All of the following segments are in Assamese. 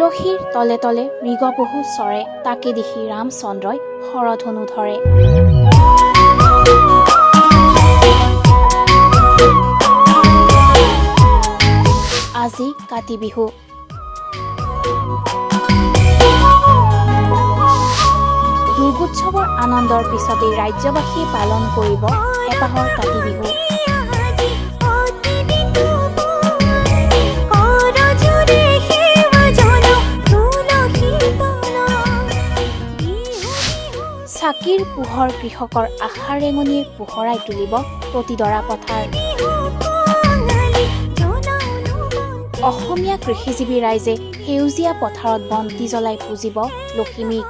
তুলসীৰ তলে তলে মৃগপহু চৰে, তাকে দেখি ৰামচন্দ্ৰই শৰধনু ধৰে। আজি কাতি বিহু। দুৰ্গোৎসৱৰ আনন্দৰ পিছতেই ৰাজ্যবাসীয়ে পালন কৰিব এপাহৰ কাতি বিহু। চাকিৰ পোহৰ কৃষকৰ আশাৰ ৰেঙনিয়ে পোহৰাই তুলিব প্ৰতিডৰা পথাৰ। অসমীয়া কৃষিজীৱী ৰাইজে সেউজীয়া পথাৰত বন্তি জ্বলাই পুজিব লখিমীক।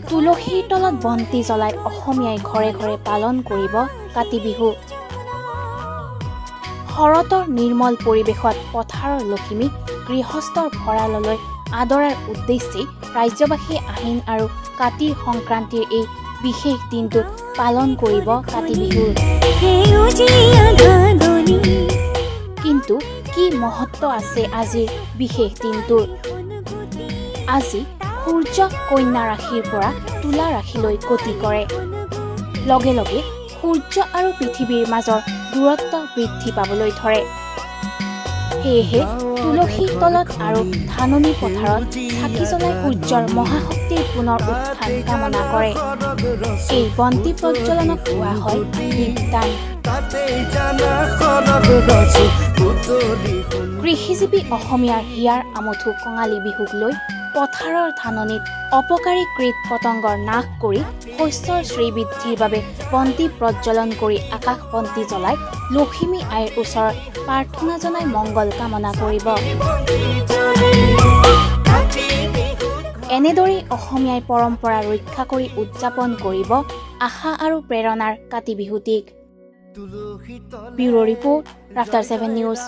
তুলসীৰ তলত বন্তি জ্বলাই অসমীয়াই ঘৰে ঘৰে পালন কৰিব কাতি বিহু। শৰতৰ নিৰ্মল পৰিৱেশত পথাৰৰ লখিমীক গৃহস্থৰ ভঁৰাললৈ আদৰাৰ উদ্দেশ্যেই ৰাজ্যবাসীয়ে আহিন আৰু কাতিৰ সংক্ৰান্তিৰ এই বিশেষ দিনটোত পালন কৰিব কাতি বিহু। কিন্তু কি মহত্ব আছে আজিৰ বিশেষ দিনটোৰ? আজি সূৰ্য কন্যা ৰাশিৰ পৰা তুলা ৰাশিলৈ গতি কৰে। লগে লগে সূৰ্য আৰু পৃথিৱীৰ মাজৰ দূৰত্ব বৃদ্ধি পাবলৈ ধৰে। সেয়েহে তুলসীৰ তলত আৰু ধাননি পথাৰত চাকি জ্বলাই সূৰ্যৰ মহাশক্তিৰ পুনৰ উত্থান কামনা কৰে। এই বন্তি প্ৰজ্বলনক কোৱা হয় দীপদান। কৃষিজীৱী অসমীয়াৰ হিয়াৰ আমঠু কঙালী বিহুক লৈ পথাৰৰ ধাননিত অপকাৰী কীট পতংগৰ নাশ কৰি শস্যৰ শ্ৰীবৃদ্ধিৰ বাবে বন্তি প্ৰজ্বলন কৰি আকাশ বন্তি জ্বলাই লখিমী আইৰ ওচৰত প্ৰাৰ্থনা জনাই মংগল কামনা কৰিব। এনেদৰেই অসমীয়াই পৰম্পৰা ৰক্ষা কৰি উদযাপন কৰিব আশা আৰু প্ৰেৰণাৰ কাতি বিহুটিক। Bureau report, Raftaar 7 news.